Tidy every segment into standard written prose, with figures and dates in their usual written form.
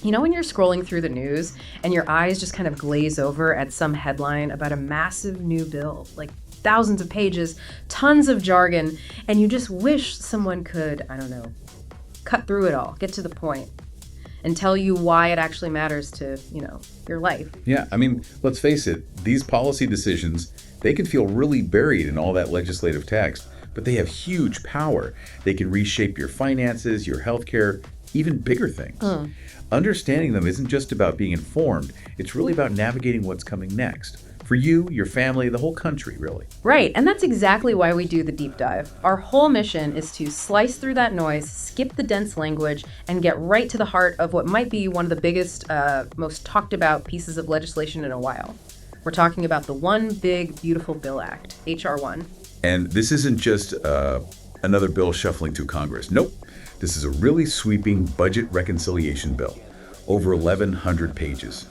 You know when you're scrolling through the news and your eyes just kind of glaze over at some headline about a massive new bill, like thousands of pages, tons of jargon, and you just wish someone could, I don't know, cut through it all, get to the point, and tell you why it actually matters to, your life. Yeah, I mean, let's face it, these policy decisions, they can feel really buried in all that legislative text, but they have huge power. They can reshape your finances, your healthcare, even bigger things. Understanding them isn't just about being informed, it's really about navigating what's coming next. For you, your family, the whole country, really. Right, and that's exactly why we do the deep dive. Our whole mission is to slice through that noise, skip the dense language, and get right to the heart of what might be one of the biggest, most talked about pieces of legislation in a while. We're talking about the One Big Beautiful Bill Act, H.R. 1. And this isn't just another bill shuffling through Congress. Nope. This is a really sweeping budget reconciliation bill, over 1,100 pages.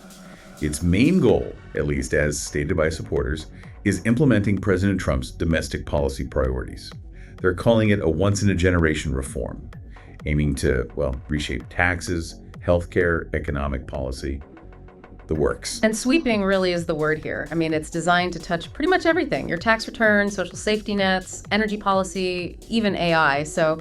Its main goal, at least as stated by supporters, is implementing President Trump's domestic policy priorities. They're calling it a once-in-a-generation reform, aiming to, reshape taxes, healthcare, economic policy, the works. And sweeping really is the word here. I mean, it's designed to touch pretty much everything. Your tax return, social safety nets, energy policy, even AI. So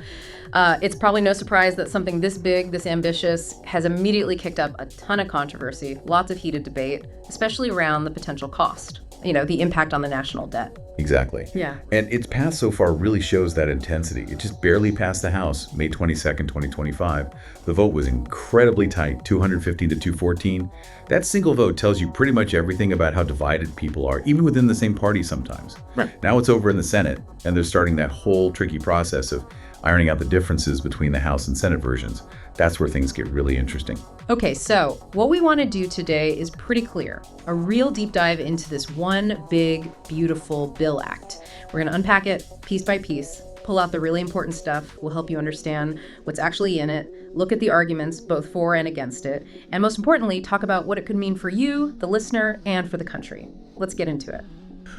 it's probably no surprise that something this big, this ambitious, has immediately kicked up a ton of controversy, lots of heated debate, especially around the potential cost, the impact on the national debt. Exactly. Yeah. And its path so far really shows that intensity. It just barely passed the House, May 22nd, 2025. The vote was incredibly tight, 215 to 214. That single vote tells you pretty much everything about how divided people are, even within the same party sometimes. Right. Now it's over in the Senate, and they're starting that whole tricky process of ironing out the differences between the House and Senate versions. That's where things get really interesting. Okay, so what we want to do today is pretty clear. A real deep dive into this One Big Beautiful Bill Act. We're going to unpack it piece by piece, pull out the really important stuff. We'll help you understand what's actually in it, look at the arguments both for and against it, and most importantly, talk about what it could mean for you, the listener, and for the country. Let's get into it.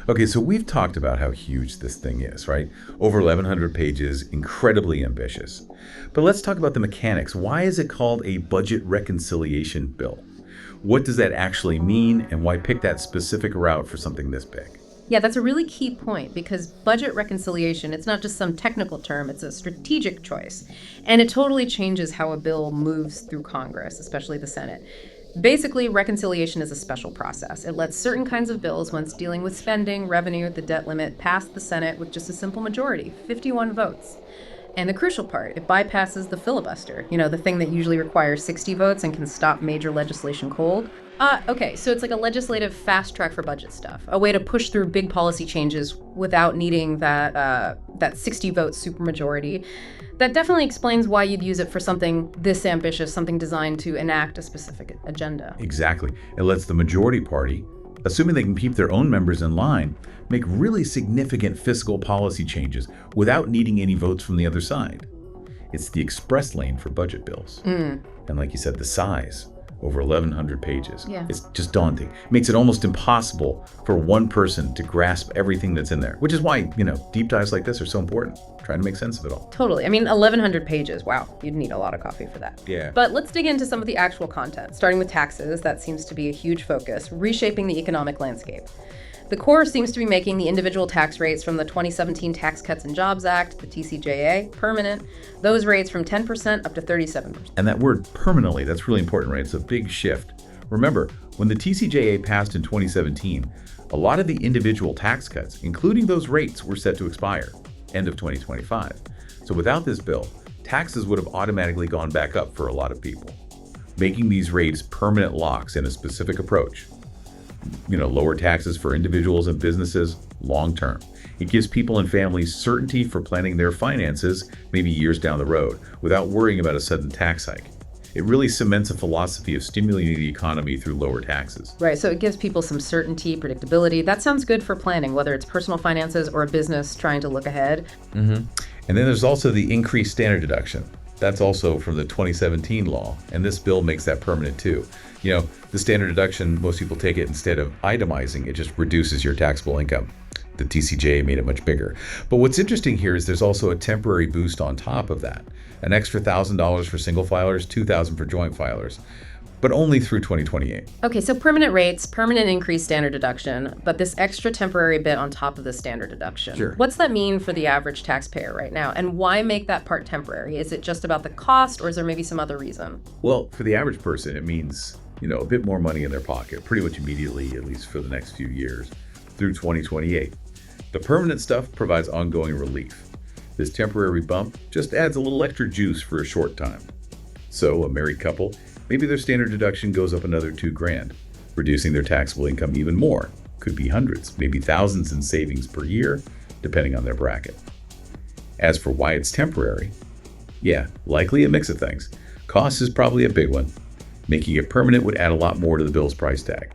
Okay, so we've talked about how huge this thing is, right? Over 1,100 pages, incredibly ambitious. But let's talk about the mechanics. Why is it called a budget reconciliation bill? What does that actually mean, and why pick that specific route for something this big? Yeah, that's a really key point because budget reconciliation, it's not just some technical term, it's a strategic choice. And it totally changes how a bill moves through Congress, especially the Senate. Basically, reconciliation is a special process. It lets certain kinds of bills, once dealing with spending, revenue, the debt limit, pass the Senate with just a simple majority, 51 votes. And the crucial part, it bypasses the filibuster, the thing that usually requires 60 votes and can stop major legislation cold. Okay, so it's like a legislative fast track for budget stuff, a way to push through big policy changes without needing that 60-vote supermajority. That definitely explains why you'd use it for something this ambitious, something designed to enact a specific agenda. Exactly. It lets the majority party, assuming they can keep their own members in line, make really significant fiscal policy changes without needing any votes from the other side. It's the express lane for budget bills. And like you said, the size, over 1,100 pages. Yeah. It's just daunting. It makes it almost impossible for one person to grasp everything that's in there, which is why, deep dives like this are so important, trying to make sense of it all. Totally. I mean, 1,100 pages. Wow. You'd need a lot of coffee for that. Yeah. But let's dig into some of the actual content, starting with taxes. That seems to be a huge focus, reshaping the economic landscape. The core seems to be making the individual tax rates from the 2017 Tax Cuts and Jobs Act, the TCJA, permanent. Those rates from 10% up to 37%. And that word permanently, that's really important, right? It's a big shift. Remember, when the TCJA passed in 2017, a lot of the individual tax cuts, including those rates, were set to expire, end of 2025. So without this bill, taxes would have automatically gone back up for a lot of people. Making these rates permanent locks in a specific approach, lower taxes for individuals and businesses long term. It gives people and families certainty for planning their finances maybe years down the road without worrying about a sudden tax hike. It really cements a philosophy of stimulating the economy through lower taxes. Right, so it gives people some certainty, predictability. That sounds good for planning, whether it's personal finances or a business trying to look ahead. And then there's also the increased standard deduction. That's also from the 2017 law, and this bill makes that permanent too. The standard deduction, most people take it instead of itemizing, it just reduces your taxable income. The TCJA made it much bigger. But what's interesting here is there's also a temporary boost on top of that. An extra $1,000 for single filers, $2,000 for joint filers. but only through 2028. Okay, so permanent rates, permanent increased standard deduction, but this extra temporary bit on top of the standard deduction. Sure. What's that mean for the average taxpayer right now? And why make that part temporary? Is it just about the cost, or is there maybe some other reason? Well, for the average person, it means, a bit more money in their pocket, pretty much immediately, at least for the next few years, through 2028. The permanent stuff provides ongoing relief. This temporary bump just adds a little extra juice for a short time. So, a married couple, maybe their standard deduction goes up another $2,000, reducing their taxable income even more. Could be hundreds, maybe thousands in savings per year, depending on their bracket. As for why it's temporary, likely a mix of things. Cost is probably a big one. Making it permanent would add a lot more to the bill's price tag.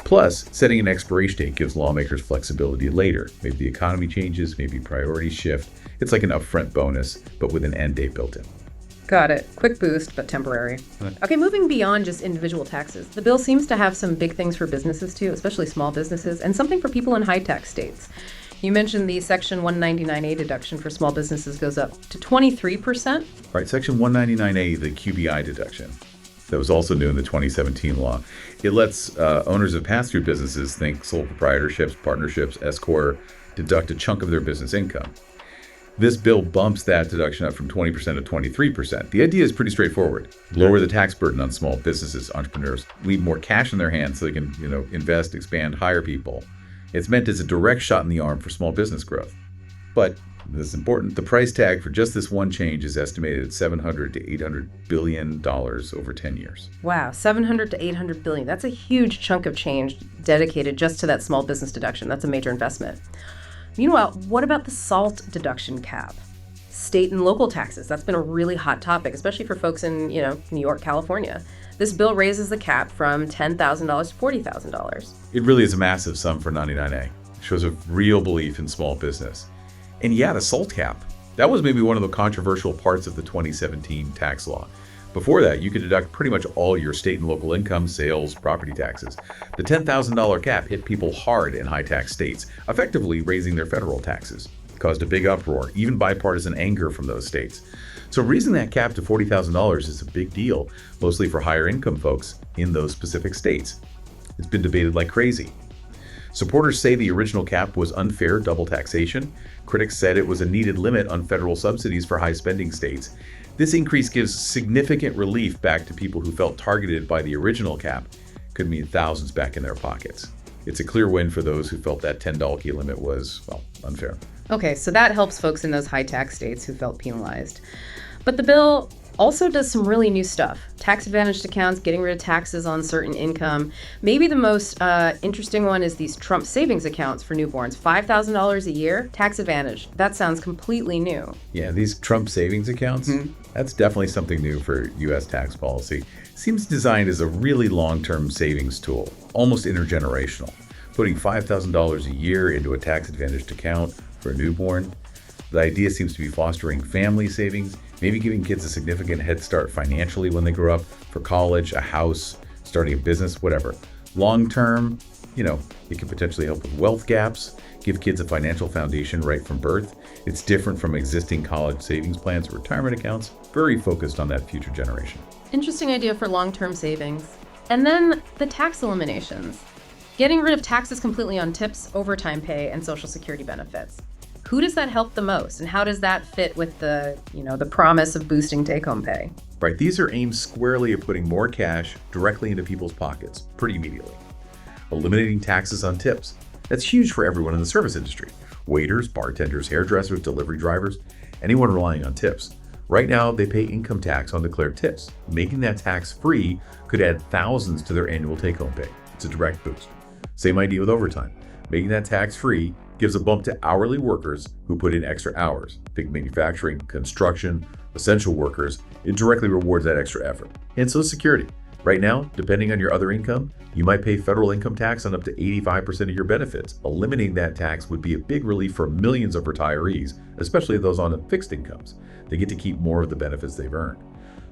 Plus, setting an expiration date gives lawmakers flexibility later. Maybe the economy changes, maybe priorities shift. It's like an upfront bonus, but with an end date built in. Got it. Quick boost, but temporary. Okay, moving beyond just individual taxes, the bill seems to have some big things for businesses too, especially small businesses, and something for people in high tax states. You mentioned the Section 199A deduction for small businesses goes up to 23%. Right, Section 199A, the QBI deduction, that was also new in the 2017 law. It lets owners of pass-through businesses, think sole proprietorships, partnerships, S-corp, deduct a chunk of their business income. This bill bumps that deduction up from 20% to 23%. The idea is pretty straightforward. Lower the tax burden on small businesses, entrepreneurs, leave more cash in their hands so they can, invest, expand, hire people. It's meant as a direct shot in the arm for small business growth. But this is important. The price tag for just this one change is estimated at $700 to $800 billion over 10 years. Wow, $700 to $800 billion. That's a huge chunk of change dedicated just to that small business deduction. That's a major investment. Meanwhile, what about the SALT deduction cap? State and local taxes. That's been a really hot topic, especially for folks in, New York, California. This bill raises the cap from $10,000 to $40,000. It really is a massive sum for 99A. It shows a real belief in small business. And the SALT cap. That was maybe one of the controversial parts of the 2017 tax law. Before that, you could deduct pretty much all your state and local income, sales, property taxes. The $10,000 cap hit people hard in high-tax states, effectively raising their federal taxes. It caused a big uproar, even bipartisan anger from those states. So raising that cap to $40,000 is a big deal, mostly for higher income folks in those specific states. It's been debated like crazy. Supporters say the original cap was unfair double taxation. Critics said it was a needed limit on federal subsidies for high-spending states. This increase gives significant relief back to people who felt targeted by the original cap. Could mean thousands back in their pockets. It's a clear win for those who felt that $10 key limit was, unfair. Okay, so that helps folks in those high tax states who felt penalized. But the bill also does some really new stuff. Tax-advantaged accounts, getting rid of taxes on certain income. Maybe the most interesting one is these Trump savings accounts for newborns. $5,000 a year, tax-advantaged. That sounds completely new. Yeah, these Trump savings accounts, that's definitely something new for U.S. tax policy. Seems designed as a really long-term savings tool, almost intergenerational. Putting $5,000 a year into a tax-advantaged account for a newborn. The idea seems to be fostering family savings, maybe giving kids a significant head start financially when they grow up, for college, a house, starting a business, whatever. Long term, it could potentially help with wealth gaps, give kids a financial foundation right from birth. It's different from existing college savings plans or retirement accounts, very focused on that future generation. Interesting idea for long-term savings. And then the tax eliminations. Getting rid of taxes completely on tips, overtime pay, and Social Security benefits. Who does that help the most, and how does that fit with the promise of boosting take-home pay? Right, these are aimed squarely at putting more cash directly into people's pockets pretty immediately. Eliminating taxes on tips. That's huge for everyone in the service industry. Waiters, bartenders, hairdressers, delivery drivers, anyone relying on tips. Right now, they pay income tax on declared tips. Making that tax-free could add thousands to their annual take-home pay. It's a direct boost. Same idea with overtime. Making that tax-free gives a bump to hourly workers who put in extra hours. Think manufacturing, construction, essential workers. It directly rewards that extra effort. And Social Security. Right now, depending on your other income, you might pay federal income tax on up to 85% of your benefits. Eliminating that tax would be a big relief for millions of retirees, especially those on fixed incomes. They get to keep more of the benefits they've earned.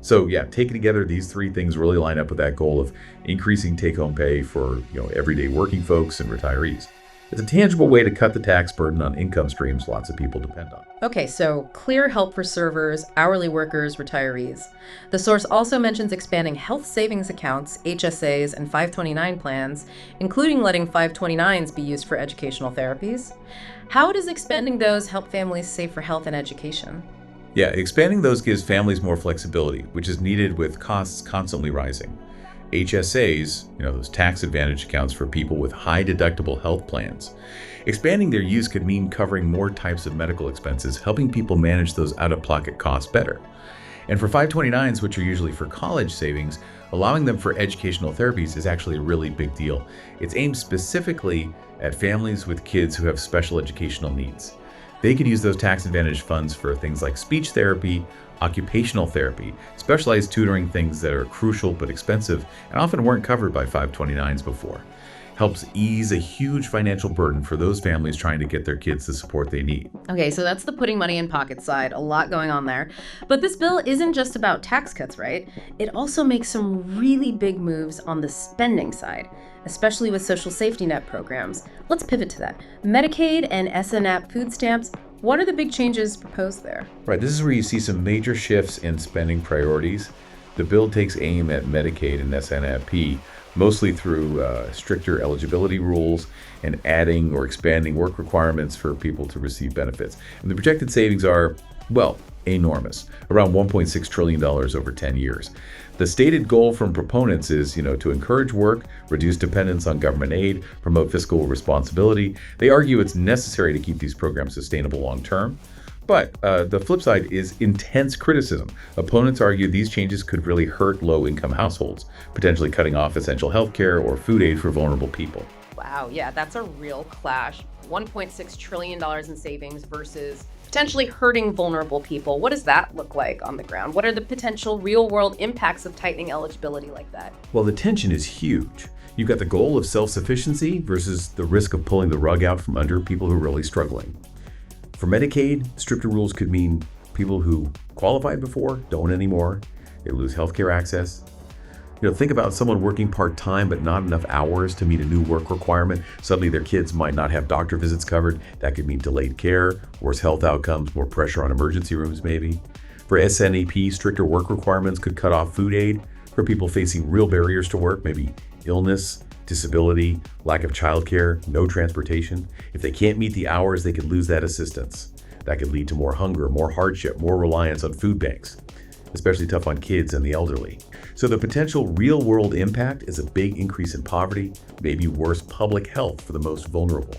So taken together, these three things really line up with that goal of increasing take-home pay for everyday working folks and retirees. It's a tangible way to cut the tax burden on income streams lots of people depend on. Okay, so clear help for servers, hourly workers, retirees. The source also mentions expanding health savings accounts, HSAs, and 529 plans, including letting 529s be used for educational therapies. How does expanding those help families save for health and education? Yeah, expanding those gives families more flexibility, which is needed with costs constantly rising. HSAs, those tax advantage accounts for people with high deductible health plans. Expanding their use could mean covering more types of medical expenses, helping people manage those out-of-pocket costs better. And for 529s, which are usually for college savings, allowing them for educational therapies is actually a really big deal. It's aimed specifically at families with kids who have special educational needs. They could use those tax advantage funds for things like speech therapy, occupational therapy, specialized tutoring, things that are crucial but expensive and often weren't covered by 529s before. Helps ease a huge financial burden for those families trying to get their kids the support they need. Okay, so that's the putting money in pocket side, a lot going on there. But this bill isn't just about tax cuts, right? It also makes some really big moves on the spending side, especially with social safety net programs. Let's pivot to that. Medicaid and SNAP food stamps, what are the big changes proposed there? Right, this is where you see some major shifts in spending priorities. The bill takes aim at Medicaid and SNAP, mostly through stricter eligibility rules and adding or expanding work requirements for people to receive benefits. And the projected savings are, well, enormous, around $1.6 trillion over 10 years. The stated goal from proponents is, to encourage work, reduce dependence on government aid, promote fiscal responsibility. They argue it's necessary to keep these programs sustainable long term. But the flip side is intense criticism. Opponents argue these changes could really hurt low-income households, potentially cutting off essential health care or food aid for vulnerable people. Wow, yeah, that's a real clash. $1.6 trillion in savings versus potentially hurting vulnerable people. What does that look like on the ground? What are the potential real-world impacts of tightening eligibility like that? Well, the tension is huge. You've got the goal of self-sufficiency versus the risk of pulling the rug out from under people who are really struggling. For Medicaid, stricter rules could mean people who qualified before don't anymore. They lose healthcare access. Think about someone working part-time but not enough hours to meet a new work requirement. Suddenly their kids might not have doctor visits covered. That could mean delayed care, worse health outcomes, more pressure on emergency rooms maybe. For SNAP, stricter work requirements could cut off food aid for people facing real barriers to work, maybe illness, disability, lack of childcare, no transportation. If they can't meet the hours, they could lose that assistance. That could lead to more hunger, more hardship, more reliance on food banks, especially tough on kids and the elderly. So the potential real-world impact is a big increase in poverty, maybe worse public health for the most vulnerable.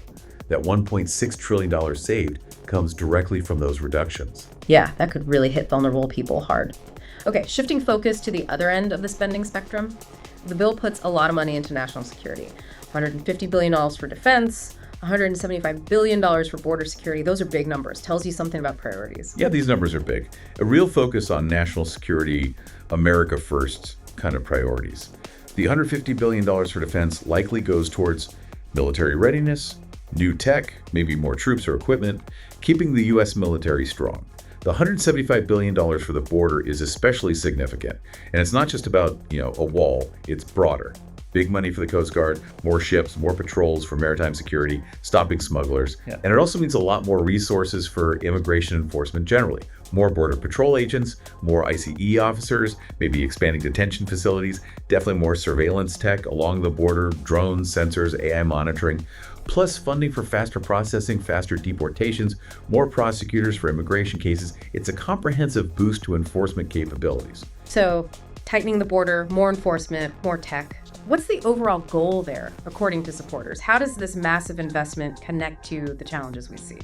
That $1.6 trillion saved comes directly from those reductions. Yeah, that could really hit vulnerable people hard. Okay, shifting focus to the other end of the spending spectrum. The bill puts a lot of money into national security. $150 billion for defense, $175 billion for border security. Those are big numbers. Tells you something about priorities. Yeah, these numbers are big. A real focus on national security, America first kind of priorities. The $150 billion for defense likely goes towards military readiness, new tech, maybe more troops or equipment, keeping the U.S. military strong. The $175 billion for the border is especially significant. And it's not just about, a wall, it's broader. Big money for the Coast Guard, more ships, more patrols for maritime security, stopping smugglers. Yeah. And it also means a lot more resources for immigration enforcement generally. More Border Patrol agents, more ICE officers, maybe expanding detention facilities, definitely more surveillance tech along the border, drones, sensors, AI monitoring, plus funding for faster processing, faster deportations, more prosecutors for immigration cases. It's a comprehensive boost to enforcement capabilities. So, tightening the border, more enforcement, more tech. What's the overall goal there, according to supporters? How does this massive investment connect to the challenges we see?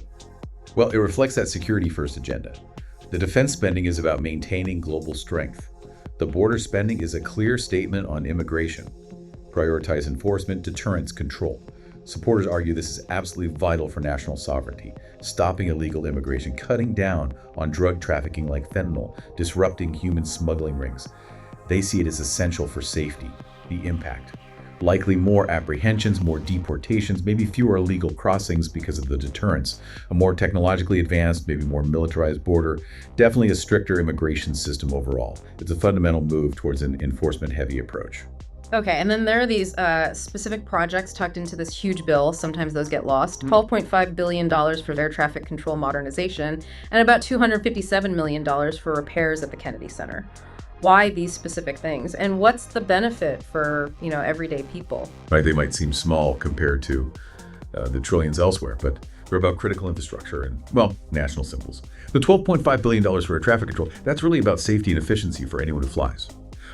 Well, it reflects that security-first agenda. The defense spending is about maintaining global strength. The border spending is a clear statement on immigration. Prioritize enforcement, deterrence, control. Supporters argue this is absolutely vital for national sovereignty, stopping illegal immigration, cutting down on drug trafficking like fentanyl, disrupting human smuggling rings. They see it as essential for safety, the impact. Likely more apprehensions, more deportations, maybe fewer illegal crossings because of the deterrence. A more technologically advanced, maybe more militarized border, definitely a stricter immigration system overall. It's a fundamental move towards an enforcement-heavy approach. Okay, and then there are these specific projects tucked into this huge bill. Sometimes those get lost. $12.5 billion for air traffic control modernization, and about $257 million for repairs at the Kennedy Center. Why these specific things? And what's the benefit for, everyday people? Right, they might seem small compared to the trillions elsewhere, but they're about critical infrastructure and, well, national symbols. The $12.5 billion for air traffic control, that's really about safety and efficiency for anyone who flies.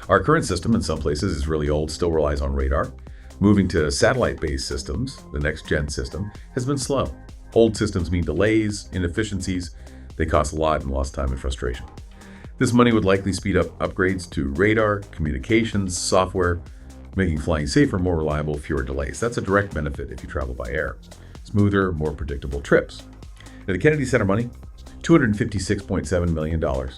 Our current system in some places is really old, still relies on radar. Moving to satellite-based systems, the next-gen system, has been slow. Old systems mean delays, inefficiencies, they cost a lot and lost time and frustration. This money would likely speed up upgrades to radar, communications, software, making flying safer, more reliable, fewer delays. That's a direct benefit if you travel by air. Smoother, more predictable trips. Now, the Kennedy Center money, $256.7 million.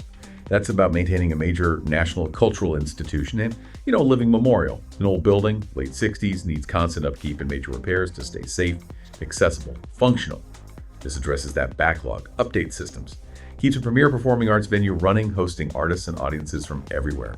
That's about maintaining a major national cultural institution and, a living memorial. An old building, late 60s, needs constant upkeep and major repairs to stay safe, accessible, functional. This addresses that backlog, update systems, keeps a premier performing arts venue running, hosting artists and audiences from everywhere.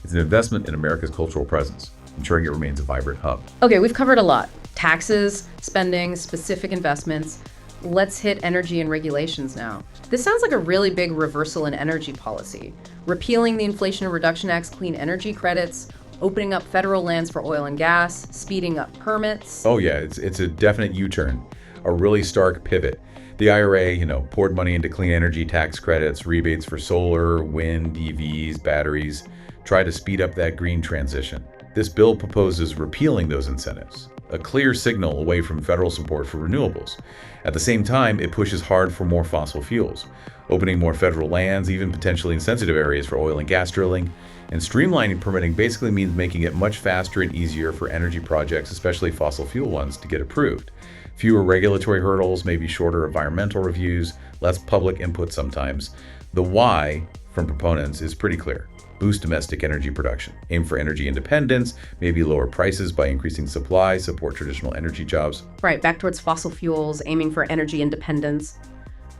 It's an investment in America's cultural presence, ensuring it remains a vibrant hub. Okay, we've covered a lot. Taxes, spending, specific investments. Let's hit energy and regulations now. This sounds like a really big reversal in energy policy. Repealing the Inflation Reduction Act's clean energy credits, opening up federal lands for oil and gas, speeding up permits. Oh yeah, it's a definite U-turn, a really stark pivot. The IRA, poured money into clean energy tax credits, rebates for solar, wind, EVs, batteries, try to speed up that green transition. This bill proposes repealing those incentives, a clear signal away from federal support for renewables. At the same time, it pushes hard for more fossil fuels, opening more federal lands, even potentially in sensitive areas for oil and gas drilling. And streamlining permitting basically means making it much faster and easier for energy projects, especially fossil fuel ones, to get approved. Fewer regulatory hurdles, maybe shorter environmental reviews, less public input sometimes. The why from proponents is pretty clear. Boost domestic energy production, aim for energy independence, maybe lower prices by increasing supply, support traditional energy jobs. Right, back towards fossil fuels, aiming for energy independence.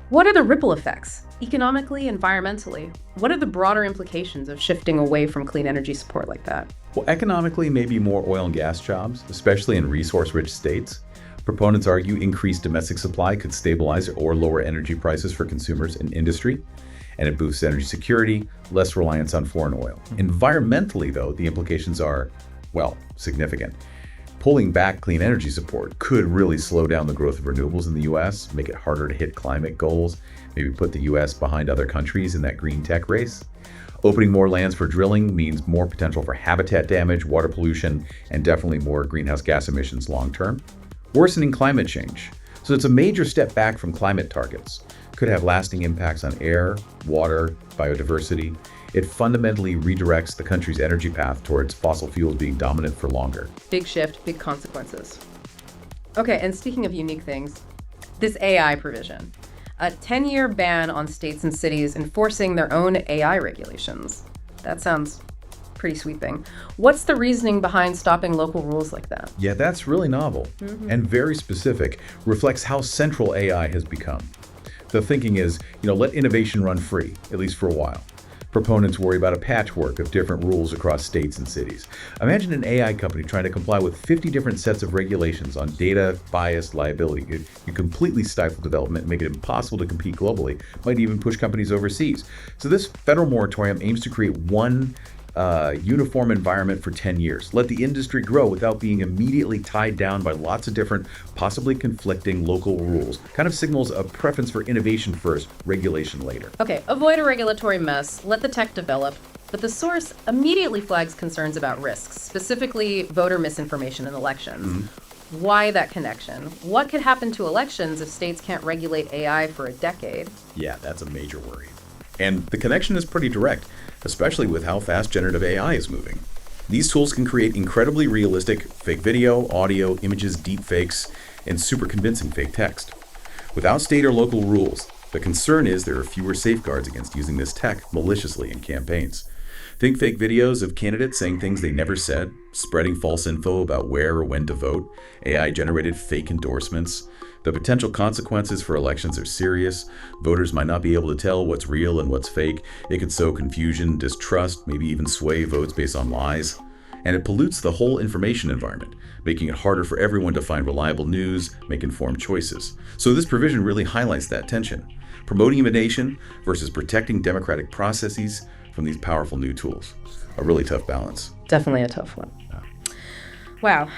What are the ripple effects, economically, environmentally? What are the broader implications of shifting away from clean energy support like that? Well, economically, maybe more oil and gas jobs, especially in resource-rich states. Proponents argue increased domestic supply could stabilize or lower energy prices for consumers and industry, and it boosts energy security, less reliance on foreign oil. Environmentally, though, the implications are, well, significant. Pulling back clean energy support could really slow down the growth of renewables in the U.S., make it harder to hit climate goals, maybe put the U.S. behind other countries in that green tech race. Opening more lands for drilling means more potential for habitat damage, water pollution, and definitely more greenhouse gas emissions long term. Worsening climate change. So it's a major step back from climate targets. Could have lasting impacts on air, water, biodiversity. It fundamentally redirects the country's energy path towards fossil fuels being dominant for longer. Big shift, big consequences. Okay, and speaking of unique things, this AI provision. A 10-year ban on states and cities enforcing their own AI regulations. That sounds pretty sweeping. What's the reasoning behind stopping local rules like that? Yeah, that's really novel and very specific, reflects how central AI has become. The thinking is, let innovation run free, at least for a while. Proponents worry about a patchwork of different rules across states and cities. Imagine an AI company trying to comply with 50 different sets of regulations on data, bias, liability. You completely stifle development, make it impossible to compete globally, might even push companies overseas. So this federal moratorium aims to create one uniform environment for 10 years. Let the industry grow without being immediately tied down by lots of different, possibly conflicting local rules. Kind of signals a preference for innovation first, regulation later. Okay, avoid a regulatory mess, let the tech develop, but the source immediately flags concerns about risks, specifically voter misinformation in elections. Why that connection? What could happen to elections if states can't regulate AI for a decade? Yeah, that's a major worry. And the connection is pretty direct, especially with how fast generative AI is moving. These tools can create incredibly realistic fake video, audio, images, deep fakes, and super convincing fake text. Without state or local rules, the concern is there are fewer safeguards against using this tech maliciously in campaigns. Think fake videos of candidates saying things they never said, spreading false info about where or when to vote, AI-generated fake endorsements. The potential consequences for elections are serious. Voters might not be able to tell what's real and what's fake. It could sow confusion, distrust, maybe even sway votes based on lies. and it pollutes the whole information environment, making it harder for everyone to find reliable news, make informed choices. So this provision really highlights that tension, promoting innovation versus protecting democratic processes from these powerful new tools. A really tough balance. Definitely a tough one. Wow.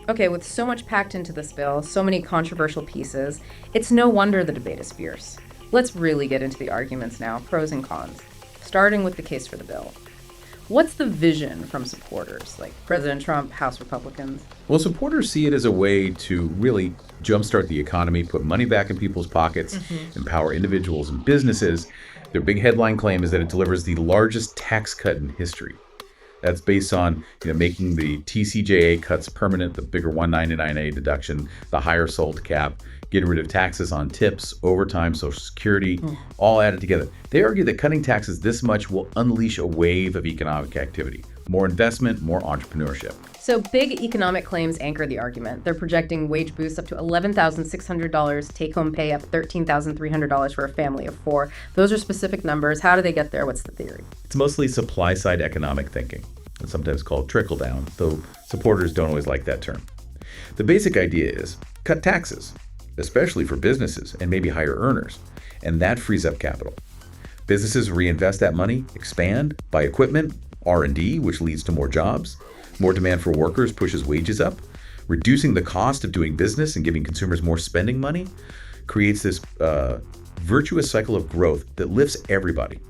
Okay, with so much packed into this bill, so many controversial pieces, it's no wonder the debate is fierce. Let's really get into the arguments now, pros and cons, starting with the case for the bill. What's the vision from supporters, like President Trump, House Republicans? Well, supporters see it as a way to really jumpstart the economy, put money back in people's pockets, empower individuals and businesses. Their big headline claim is that it delivers the largest tax cut in history. That's based on making the TCJA cuts permanent, the bigger 199A deduction, the higher SALT cap, getting rid of taxes on tips, overtime, Social Security, all added together. They argue that cutting taxes this much will unleash a wave of economic activity, more investment, more entrepreneurship. So big economic claims anchor the argument. They're projecting wage boosts up to $11,600, take-home pay up $13,300 for a family of four. Those are specific numbers. How do they get there? What's the theory? It's mostly supply-side economic thinking, and sometimes called trickle-down, though supporters don't always like that term. The basic idea is cut taxes, especially for businesses and maybe higher earners, and that frees up capital. Businesses reinvest that money, expand, buy equipment, R&D, which leads to more jobs. More demand for workers pushes wages up. Reducing the cost of doing business and giving consumers more spending money creates this virtuous cycle of growth that lifts everybody.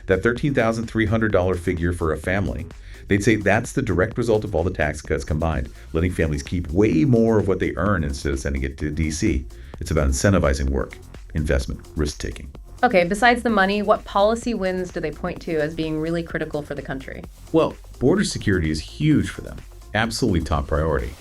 That $13,300 figure for a family, they'd say that's the direct result of all the tax cuts combined, letting families keep way more of what they earn instead of sending it to DC. It's about incentivizing work, investment, risk-taking. Okay, besides the money, what policy wins do they point to as being really critical for the country? Well, border security is huge for them, absolutely top priority.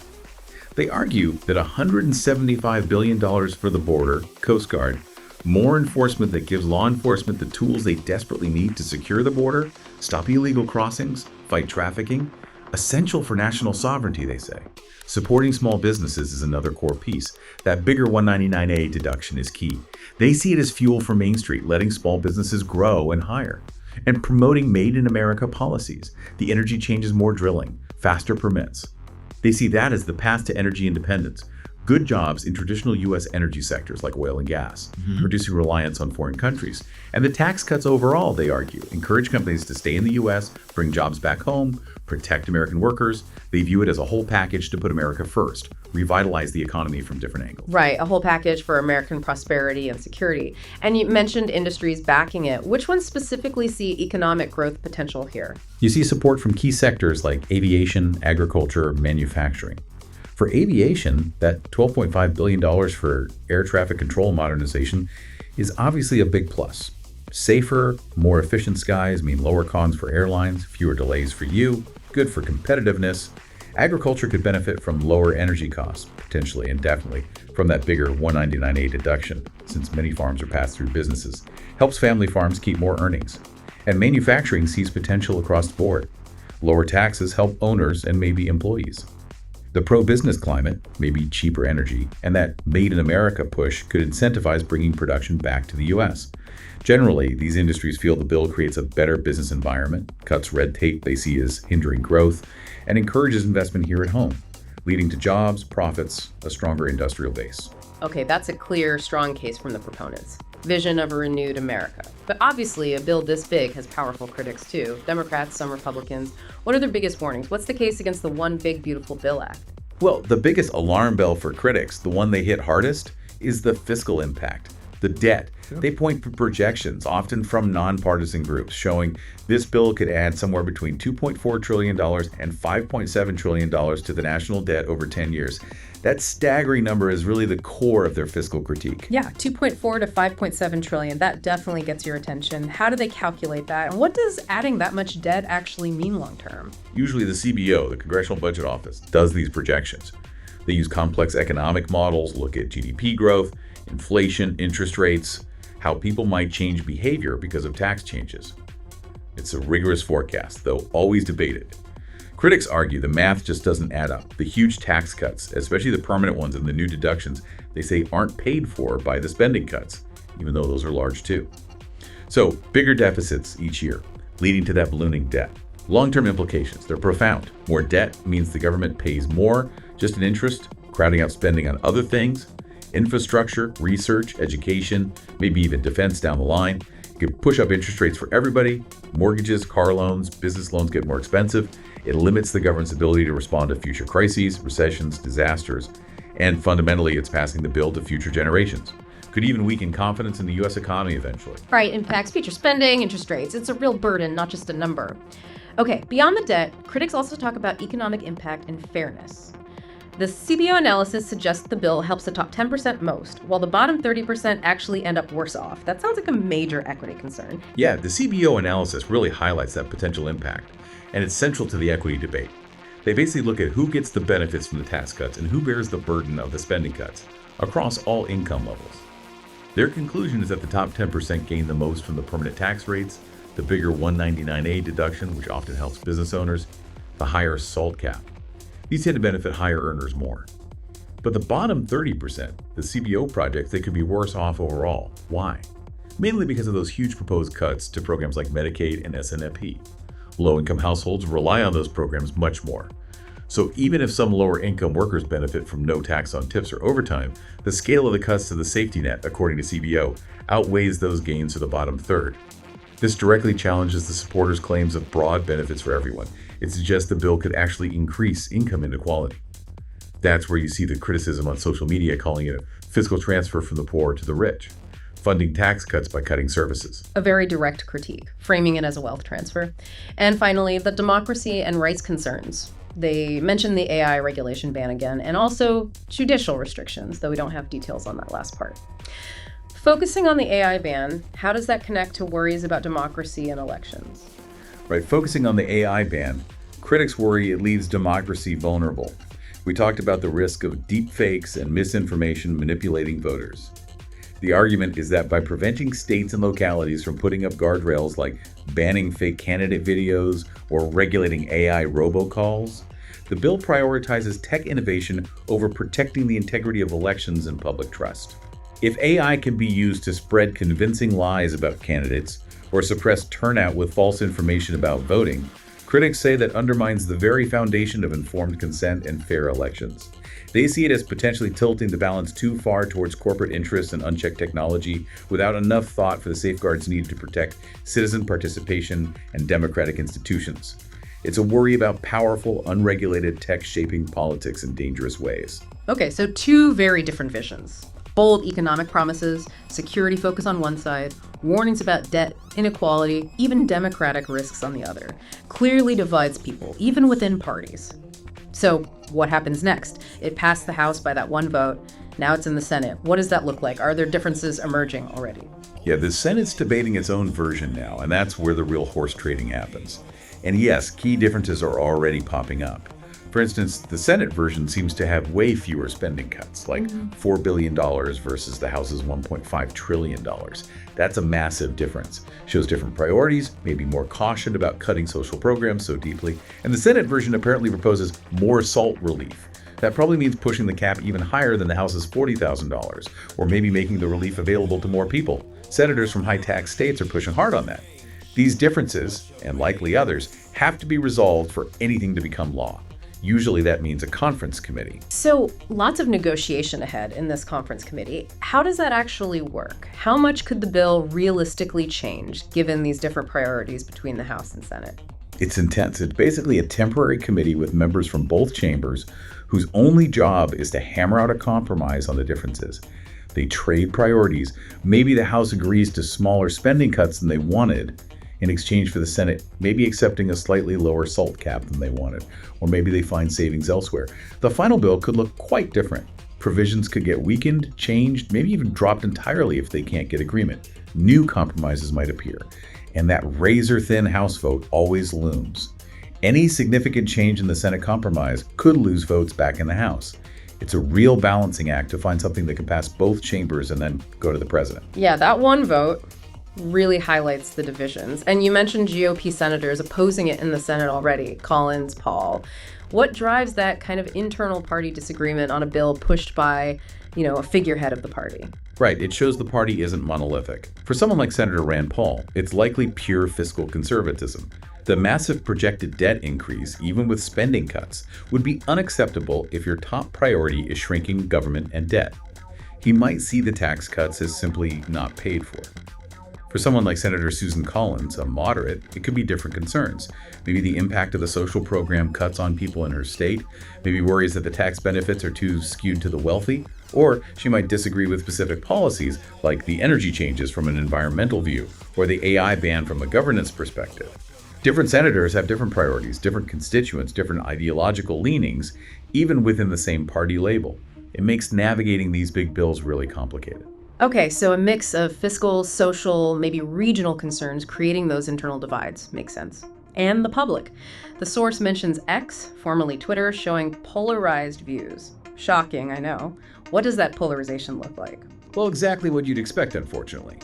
They argue that $175 billion for the border, Coast Guard, more enforcement that gives law enforcement the tools they desperately need to secure the border, stop illegal crossings, fight trafficking, essential for national sovereignty, they say. Supporting small businesses is another core piece. That bigger 199A deduction is key. They see it as fuel for Main Street, letting small businesses grow and hire. And promoting Made in America policies. The energy changes more drilling, faster permits. They see that as the path to energy independence. Good jobs in traditional U.S. energy sectors like oil and gas, reducing reliance on foreign countries. And the tax cuts overall, they argue, encourage companies to stay in the U.S., bring jobs back home, protect American workers. They view it as a whole package to put America first, revitalize the economy from different angles. Right, a whole package for American prosperity and security. And you mentioned industries backing it. Which ones specifically see economic growth potential here? You see support from key sectors like aviation, agriculture, manufacturing. For aviation, that $12.5 billion for air traffic control modernization is obviously a big plus. Safer, more efficient skies mean lower cons for airlines, fewer delays for you, good for competitiveness. Agriculture could benefit from lower energy costs, potentially and definitely, from that bigger 199A deduction, since many farms are passed through businesses. Helps family farms keep more earnings. And manufacturing sees potential across the board. Lower taxes help owners and maybe employees. The pro-business climate, maybe cheaper energy, and that Made in America push could incentivize bringing production back to the U.S. Generally, these industries feel the bill creates a better business environment, cuts red tape they see as hindering growth, and encourages investment here at home, leading to jobs, profits, a stronger industrial base. Okay, that's a clear, strong case from the proponents. Vision of a renewed America. But obviously, a bill this big has powerful critics too. Democrats, some Republicans. What are their biggest warnings? What's the case against the One Big Beautiful Bill Act? Well, the biggest alarm bell for critics, the one they hit hardest, is the fiscal impact, the debt. They point to projections, often from nonpartisan groups, showing this bill could add somewhere between $2.4 trillion and $5.7 trillion to the national debt over 10 years. That staggering number is really the core of their fiscal critique. Yeah, 2.4 to 5.7 trillion. That definitely gets your attention. How do they calculate that? And what does adding that much debt actually mean long term? Usually the CBO, the Congressional Budget Office, does these projections. They use complex economic models, look at GDP growth, inflation, interest rates, how people might change behavior because of tax changes. It's a rigorous forecast, though always debated. Critics argue the math just doesn't add up. The huge tax cuts, especially the permanent ones and the new deductions, they say aren't paid for by the spending cuts, even though those are large too. So, bigger deficits each year, leading to that ballooning debt. Long-term implications, they're profound. More debt means the government pays more just in interest, crowding out spending on other things, infrastructure, research, education, maybe even defense down the line. It could push up interest rates for everybody. Mortgages, car loans, business loans get more expensive. It limits the government's ability to respond to future crises, recessions, disasters, and fundamentally, it's passing the bill to future generations. Could even weaken confidence in the U.S. economy eventually. Right, impacts future spending, interest rates. It's a real burden, not just a number. Okay, beyond the debt, critics also talk about economic impact and fairness. The CBO analysis suggests the bill helps the top 10% most, while the bottom 30% actually end up worse off. That sounds like a major equity concern. Yeah, the CBO analysis really highlights that potential impact, and it's central to the equity debate. They basically look at who gets the benefits from the tax cuts and who bears the burden of the spending cuts across all income levels. Their conclusion is that the top 10% gain the most from the permanent tax rates, the bigger 199A deduction, which often helps business owners, the higher SALT cap. These tend to benefit higher earners more. But the bottom 30%, the CBO projects, they could be worse off overall. Why? Mainly because of those huge proposed cuts to programs like Medicaid and SNP. Low-income households rely on those programs much more. So even if some lower-income workers benefit from no tax on tips or overtime, the scale of the cuts to the safety net, according to CBO, outweighs those gains to the bottom third. This directly challenges the supporters' claims of broad benefits for everyone. It suggests the bill could actually increase income inequality. That's where you see the criticism on social media calling it a fiscal transfer from the poor to the rich, funding tax cuts by cutting services. A very direct critique, framing it as a wealth transfer. And finally, the democracy and rights concerns. They mention the AI regulation ban again, and also judicial restrictions, though we don't have details on that last part. Focusing on the AI ban, how does that connect to worries about democracy and elections? Right, focusing on the AI ban, critics worry it leaves democracy vulnerable. We talked about the risk of deep fakes and misinformation manipulating voters. The argument is that by preventing states and localities from putting up guardrails like banning fake candidate videos or regulating AI robocalls, the bill prioritizes tech innovation over protecting the integrity of elections and public trust. If AI can be used to spread convincing lies about candidates or suppress turnout with false information about voting, critics say that undermines the very foundation of informed consent and fair elections. They see it as potentially tilting the balance too far towards corporate interests and unchecked technology without enough thought for the safeguards needed to protect citizen participation and democratic institutions. It's a worry about powerful, unregulated tech shaping politics in dangerous ways. Okay, so two very different visions. Bold economic promises, security focus on one side, warnings about debt, inequality, even democratic risks on the other. Clearly divides people, even within parties. So what happens next? It passed the House by that one vote. Now it's in the Senate. What does that look like? Are there differences emerging already? Yeah, the Senate's debating its own version now, and that's where the real horse trading happens. And yes, key differences are already popping up. For instance, the Senate version seems to have way fewer spending cuts, like $4 billion versus the House's $1.5 trillion. That's a massive difference. Shows different priorities, maybe more caution about cutting social programs so deeply. And the Senate version apparently proposes more SALT relief. That probably means pushing the cap even higher than the House's $40,000, or maybe making the relief available to more people. Senators from high-tax states are pushing hard on that. These differences, and likely others, have to be resolved for anything to become law. Usually that means a conference committee. So lots of negotiation ahead in this conference committee. How does that actually work? How much could the bill realistically change given these different priorities between the House and Senate? It's intense. It's basically a temporary committee with members from both chambers whose only job is to hammer out a compromise on the differences. They trade priorities. Maybe the House agrees to smaller spending cuts than they wanted in exchange for the Senate maybe accepting a slightly lower SALT cap than they wanted, or maybe they find savings elsewhere. The final bill could look quite different. Provisions could get weakened, changed, maybe even dropped entirely if they can't get agreement. New compromises might appear, and that razor-thin House vote always looms. Any significant change in the Senate compromise could lose votes back in the House. It's a real balancing act to find something that can pass both chambers and then go to the president. Yeah, that one vote really highlights the divisions. And you mentioned GOP senators opposing it in the Senate already, Collins, Paul. What drives that kind of internal party disagreement on a bill pushed by, a figurehead of the party? Right, it shows the party isn't monolithic. For someone like Senator Rand Paul, it's likely pure fiscal conservatism. The massive projected debt increase, even with spending cuts, would be unacceptable if your top priority is shrinking government and debt. He might see the tax cuts as simply not paid for. For someone like Senator Susan Collins, a moderate, it could be different concerns. Maybe the impact of the social program cuts on people in her state, maybe worries that the tax benefits are too skewed to the wealthy, or she might disagree with specific policies like the energy changes from an environmental view or the AI ban from a governance perspective. Different senators have different priorities, different constituents, different ideological leanings, even within the same party label. It makes navigating these big bills really complicated. Okay, so a mix of fiscal, social, maybe regional concerns creating those internal divides. Makes sense. And the public. The source mentions X, formerly Twitter, showing polarized views. Shocking, I know. What does that polarization look like? Well, exactly what you'd expect, unfortunately.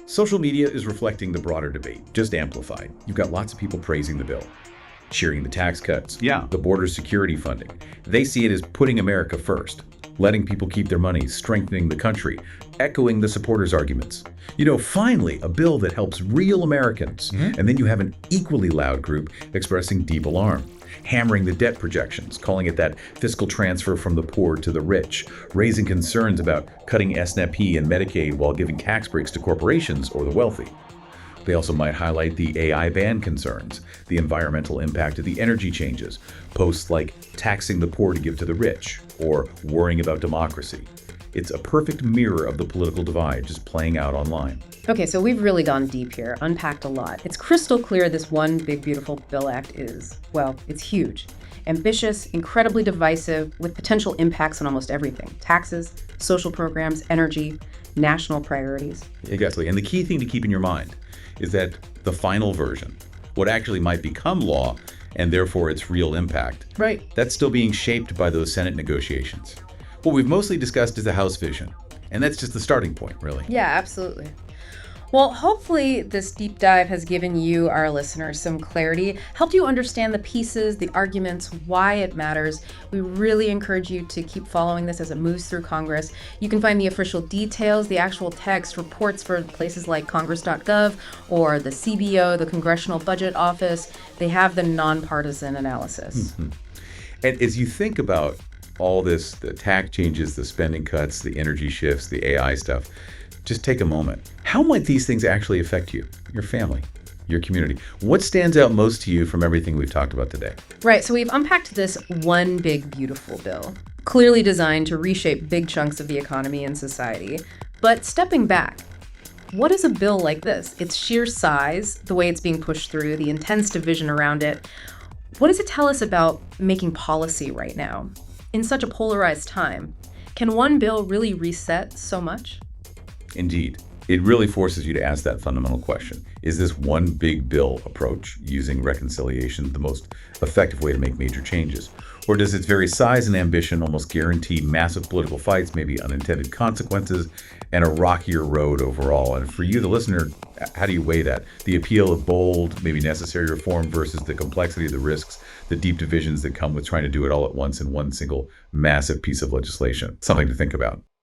Social media is reflecting the broader debate, just amplified. You've got lots of people praising the bill, cheering the tax cuts, the border security funding. They see it as putting America first, letting people keep their money, strengthening the country, echoing the supporters' arguments. Finally, a bill that helps real Americans. And then you have an equally loud group expressing deep alarm, hammering the debt projections, calling it that fiscal transfer from the poor to the rich, raising concerns about cutting SNP and Medicaid while giving tax breaks to corporations or the wealthy. They also might highlight the AI ban concerns, the environmental impact of the energy changes, posts like taxing the poor to give to the rich, or worrying about democracy. It's a perfect mirror of the political divide just playing out online. Okay, so we've really gone deep here, unpacked a lot. It's crystal clear this one big, beautiful bill act is, well, it's huge, ambitious, incredibly divisive, with potential impacts on almost everything. Taxes, social programs, energy, national priorities. Exactly. And the key thing to keep in your mind is that the final version, what actually might become law, and therefore its real impact, that's still being shaped by those Senate negotiations. What we've mostly discussed is the House vision, and that's just the starting point, really. Yeah, absolutely. Well, hopefully this deep dive has given you, our listeners, some clarity, helped you understand the pieces, the arguments, why it matters. We really encourage you to keep following this as it moves through Congress. You can find the official details, the actual text, reports for places like congress.gov or the CBO, the Congressional Budget Office. They have the nonpartisan analysis. And as you think about all this, the tax changes, the spending cuts, the energy shifts, the AI stuff, just take a moment. How might these things actually affect you, your family, your community? What stands out most to you from everything we've talked about today? Right, so we've unpacked this one big, beautiful bill, clearly designed to reshape big chunks of the economy and society. But stepping back, what is a bill like this? Its sheer size, the way it's being pushed through, the intense division around it. What does it tell us about making policy right now? In such a polarized time, can one bill really reset so much? Indeed. It really forces you to ask that fundamental question. Is this one big bill approach, using reconciliation, the most effective way to make major changes? Or does its very size and ambition almost guarantee massive political fights, maybe unintended consequences, and a rockier road overall? And for you, the listener, how do you weigh that? The appeal of bold, maybe necessary reform versus the complexity of the risks, the deep divisions that come with trying to do it all at once in one single massive piece of legislation. Something to think about.